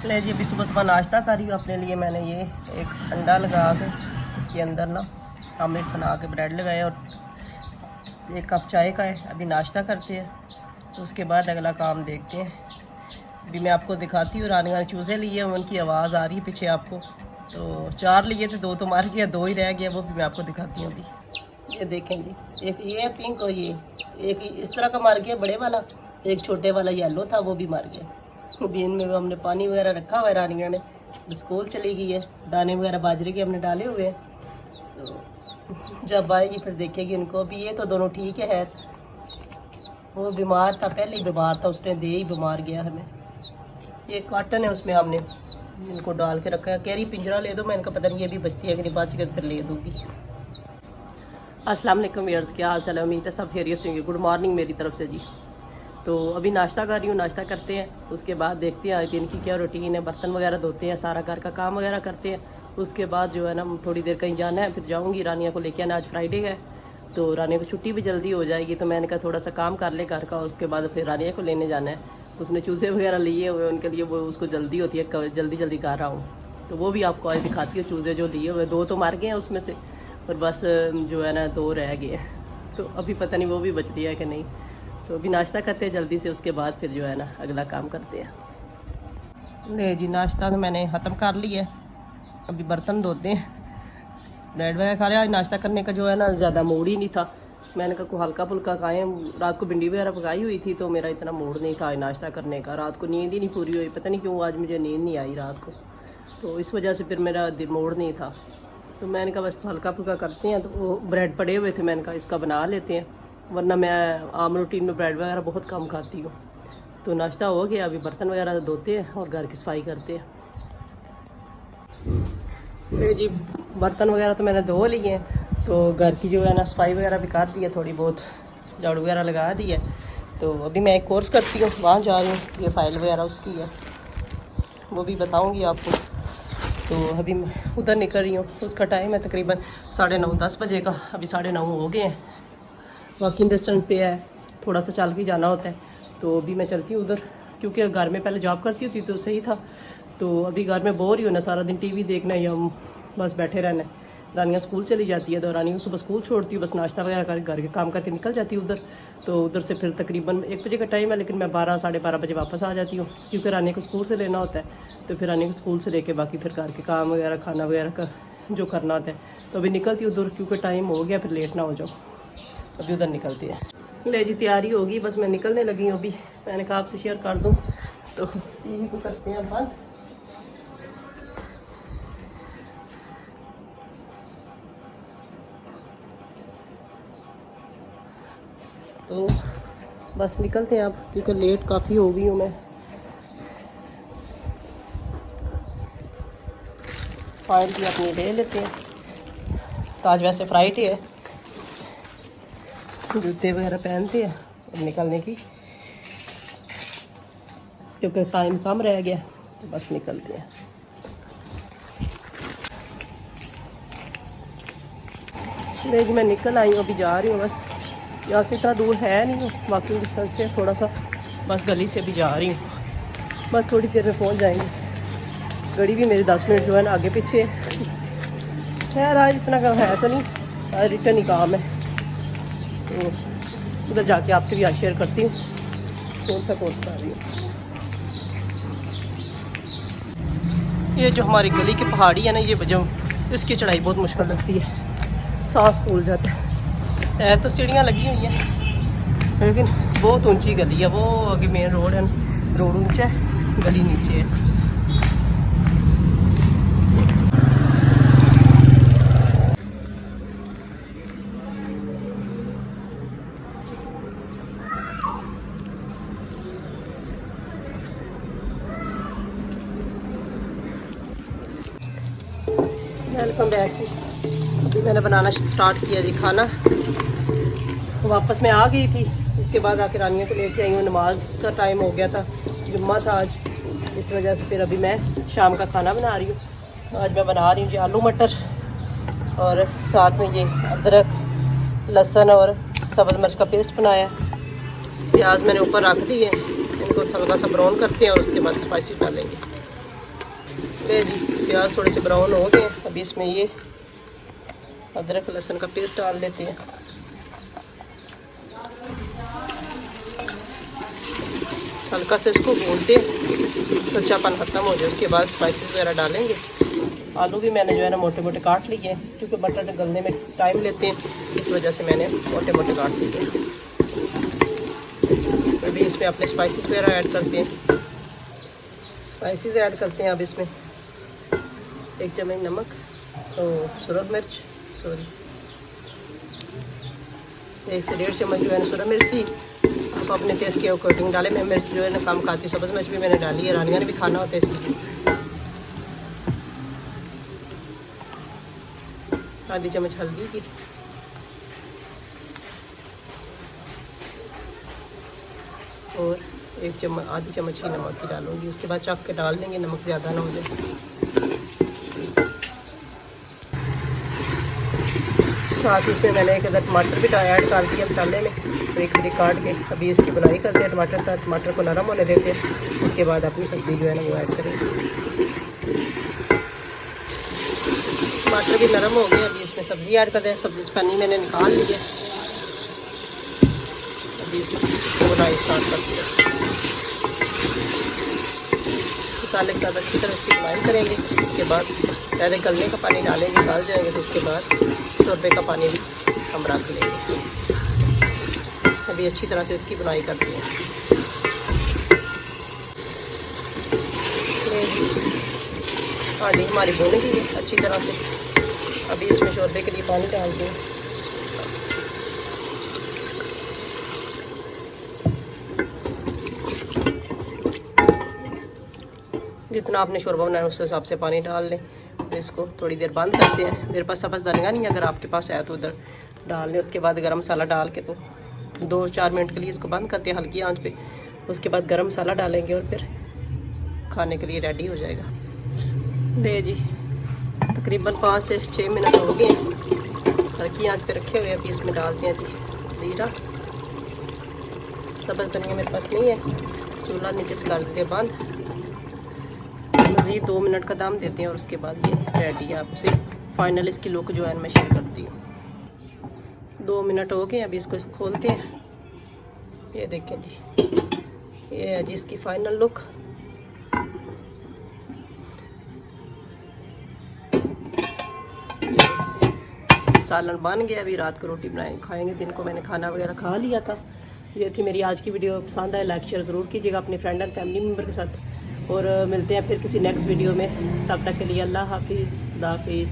ले जी, अभी सुबह सुबह नाश्ता कर रही हूँ अपने लिए। मैंने ये एक अंडा लगा के इसके अंदर ना आमलेट बना के ब्रेड लगाया और एक कप चाय का है। अभी नाश्ता करते हैं, तो उसके बाद अगला काम देखते हैं। अभी मैं आपको दिखाती हूँ, रानी चूज़े लिए, उनकी आवाज़ आ रही है पीछे आपको। तो 4 लिए थे, 2 तो मार गया, 2 ही रह गया, वो भी मैं आपको दिखाती हूँ अभी। ये देखें जी, एक ये है पिंक और ये एक इस तरह का मार गया बड़े वाला, एक छोटे वाला येलो था वो भी मार गया। अभी इनमें हमने पानी वगैरह रखा हुआ है, रानिया ने स्कूल चली गई है, दाने वगैरह बाजरे के हमने डाले हुए हैं। तो जब आएगी फिर देखेगी इनको। अभी ये तो दोनों ठीक है, वो बीमार था, पहले ही बीमार था, उसने दे ही बीमार गया हमें। ये कॉटन है, उसमें हमने इनको डाल के रखा है। कह रही पिंजरा ले दो, मैं इनका पता नहीं ये भी बचती है कि नहीं, बच के फिर ले दूँगी। अस्सलाम वालेकुम व्यूअर्स, क्या हाल चाल है? उम्मीद है सब खैरियत से होंगे। गुड मॉर्निंग मेरी तरफ से जी। तो अभी नाश्ता कर रही हूँ, नाश्ता करते हैं, उसके बाद देखते हैं आज दिन की क्या रूटीन है। बर्तन वगैरह धोते हैं, सारा घर का काम वगैरह करते हैं। उसके बाद जो है ना थोड़ी देर कहीं जाना है, फिर जाऊँगी रानिया को लेके आना। आज फ्राइडे है तो रानिया को छुट्टी भी जल्दी हो जाएगी, तो मैंने कहा थोड़ा सा काम कर ले घर का, और उसके बाद फिर रानिया को लेने जाना है। उसने चूज़े वगैरह लिए हुए उनके लिए, वो उसको जल्दी होती है, जल्दी जल्दी कर रहा हूँ। तो वो भी आपको आज दिखाती हूँ चूज़े जो लिए हुए। 2 तो मार गए हैं उसमें से, और बस जो है ना 2 रह गए हैं। तो अभी पता नहीं वो भी बचती है कि नहीं। तो अभी नाश्ता करते हैं जल्दी से, उसके बाद फिर जो है ना अगला काम करते हैं। ले जी, नाश्ता तो मैंने ख़त्म कर लिया है, अभी बर्तन धोते हैं। ब्रेड वगैरह खा रहे। आज नाश्ता करने का जो है ना ज़्यादा मूड ही नहीं था। मैंने कहा को हल्का फुल्का खाएँ। रात को भिंडी वगैरह पकाई हुई थी, तो मेरा इतना मूड नहीं था आज नाश्ता करने का। रात को नींद ही नहीं पूरी हुई, पता नहीं क्यों आज मुझे नींद नहीं आई रात को, तो इस वजह से फिर मेरा मूड नहीं था। तो मैंने कहा बस हल्का फुल्का करते हैं। तो वो ब्रेड पड़े हुए थे, मैंने कहा इसका बना लेते हैं, वरना मैं आम रूटीन में ब्रेड वगैरह बहुत कम खाती हूँ। तो नाश्ता हो गया, अभी बर्तन वगैरह धोते हैं और घर की सफाई करते हैं। जी, बर्तन वगैरह तो मैंने धो लिए हैं, तो घर की जो है ना सफाई वगैरह भी कर दी है, थोड़ी बहुत झाड़ू वगैरह लगा दी है। तो अभी मैं एक कोर्स करती हूँ, वहाँ जा रही हूँ, ये फ़ाइल वगैरह उसकी है, वो भी बताऊँगी आपको। तो अभी मैं उधर निकल रही हूँ, उसका टाइम है तकरीबन 9:30-10 बजे का। अभी 9:30 हो गए हैं। वॉकिंग डिस्टेंस पे है, थोड़ा सा चल के जाना होता है। तो अभी मैं चलती हूँ उधर, क्योंकि घर में पहले जॉब करती थी तो सही था। तो अभी घर में बोर ही होना, सारा दिन टीवी देखना या बस बैठे रहना है। रानिया स्कूल चली जाती है, तो रानी को सुबह स्कूल छोड़ती हूँ, बस नाश्ता वगैरह कर घर के काम करके निकल जाती हूँ उधर। तो उधर से फिर तकरीबन 1 बजे का टाइम है, लेकिन मैं 12-12:30 बजे वापस आ जाती हूँ, क्योंकि रानी को स्कूल से लेना होता है। तो फिर रानी को स्कूल से लेके बाकी फिर घर के काम वगैरह, खाना वगैरह का जो करना होता है। तो अभी निकलती हूँ उधर, क्योंकि टाइम हो गया, फिर लेट ना हो जाओ। अभी उधर निकलती है। ले जी, तैयारी होगी, बस मैं निकलने लगी हूँ। अभी मैंने कहा आपसे शेयर कर दूँ। तो टीवी को करते हैं बंद। तो बस निकलते हैं अब, क्योंकि लेट काफ़ी हो गई हूँ मैं। फाइल भी अपनी ले लेते हैं, तो आज वैसे फ्राइडे है, जूते वगैरह पहनते हैं और निकलने की, क्योंकि टाइम कम रह गया। तो बस निकलते हैं। लेकिन मैं निकल आई हूँ, अभी जा रही हूँ। बस यहाँ से इतना दूर है नहीं, वॉकिंग डिस्टेंस से थोड़ा सा, बस गली से भी जा रही हूँ। बस थोड़ी देर में पहुँच जाएंगे। गली भी मेरी 10 मिनट जो है ना आगे पीछे है। आज इतना काम है तो नहीं, आज रिटर्न ही काम है। तो उधर जाके आपसे भी आज शेयर करती हूँ कौन सा कोर्स कर रही हूँ। ये जो हमारी गली की पहाड़ी है ना, ये वजह इसकी चढ़ाई बहुत मुश्किल लगती है, सांस फूल जाता है। तो सीढ़ियाँ लगी हुई हैं, लेकिन बहुत ऊंची गली है। वो आगे मेन रोड है, रोड ऊंचा है, गली नीचे है। Welcome back. अभी मैंने बनाना स्टार्ट किया जी खाना। तो वापस मैं आ गई थी, उसके बाद आके रानिया को लेके आई हूँ। नमाज का टाइम हो गया था, जुम्मा था आज, इस वजह से फिर अभी मैं शाम का खाना बना रही हूँ। आज मैं बना रही हूँ जी आलू मटर, और साथ में ये अदरक, लहसुन और सब्ज़ मिर्च का पेस्ट बनाया। प्याज मैंने ऊपर रख दी है, इनको हल्का सा ब्राउन करते हैं और उसके बाद स्पाइसी डालेंगे। ले जी, प्याज थोड़े से ब्राउन हो गए। अभी इसमें ये अदरक लहसुन का पेस्ट डाल देते हैं। हल्का से इसको भूनते हैं तो कच्चापन ख़त्म हो जाए। उसके बाद स्पाइसेस वगैरह डालेंगे। आलू भी मैंने जो है ना मोटे मोटे काट लिए हैं, क्योंकि मटर गलने में टाइम लेते हैं, इस वजह से मैंने मोटे मोटे काट लिए हैं। अभी इसमें अपने स्पाइसेस वगैरह ऐड करते हैं। स्पाइसेस ऐड करते हैं अब इसमें 1 चम्मच नमक, तो सुरख मिर्च, 1 से 1.5 चम्मच जो है ना सुरख मिर्च की। आप अपने टेस्ट के अकॉर्डिंग डालें। मैं मिर्च जो है ना कम खाती हूँ, सब्ज़ मिर्च भी मैंने डाली है, रानिया ने भी खाना होता है इसलिए। आधी चम्मच हल्दी की, और आधी चम्मच ही नमक की डालूंगी। उसके बाद चख के डाल देंगे, नमक ज़्यादा ना हो जाए। साथ इसमें मैंने एक अदर टमाटर भी ऐड कर दिया मसाले में, ब्रिक ब्रिक काट के। अभी इसकी बुनाई करते हैं टमाटर के साथ। टमाटर को नरम होने देते हैं, उसके बाद अपनी सब्ज़ी जो है ना वो ऐड करेंगे। टमाटर भी नरम हो गए। अभी इसमें सब्ज़ी ऐड करते हैं। सब्ज़ी से पानी मैंने निकाल ली है। अभी इसकी बुनाई स्टार्ट करते हैं। मसाले के साथ अच्छी तरह इसकी बुनाई करेंगे। उसके बाद पहले गलने का पानी डालेंगे, डाल जाएंगे, तो उसके बाद शोरबे का पानी भी हम रख लेंगे। अभी अच्छी तरह से इसकी बुनाई करते हैं। हांडी हमारी भुन गई है अच्छी तरह से। अभी इसमें शोरबे के लिए पानी डालते हैं। जितना आपने शोरबा बनाया उस हिसाब से पानी डाल लें। तो इसको थोड़ी देर बंद करते हैं। मेरे पास सब्ज़ धनिया नहीं है, अगर आपके पास है तो उधर डाल लें। उसके बाद गरम मसाला डाल के तो 2-4 मिनट के लिए इसको बंद करते हैं हल्की आंच पे। उसके बाद गरम मसाला डालेंगे और फिर खाने के लिए रेडी हो जाएगा। ले जी, तकरीबन 5 से 6 मिनट हो गए, हल्की आंच पे रखे हुए। अभी इसमें डालते हैं जी जीरा। सब्ज़ धनिया मेरे पास नहीं है, चूल्हा नीचे से कर देते बंद। मज़ीद 2 मिनट का दम देते हैं और उसके बाद ये रेडी है। आपसे फाइनल इसकी लुक जो है मैं शेयर करती हूँ। 2 मिनट हो गए, अभी इसको खोलते हैं। ये देखें जी, ये है जी इसकी फाइनल लुक। सालन बन गया। अभी रात को रोटी बनाए खाएंगे। दिन को मैंने खाना वगैरह खा लिया था। ये थी मेरी आज की वीडियो। पसंद आए लाइक शेयर ज़रूर कीजिएगा अपने फ्रेंड एंड फैमिली मेम्बर के साथ। और मिलते हैं फिर किसी नेक्स्ट वीडियो में। तब तक के लिए अल्लाह हाफिज़, खुदा हाफिज़।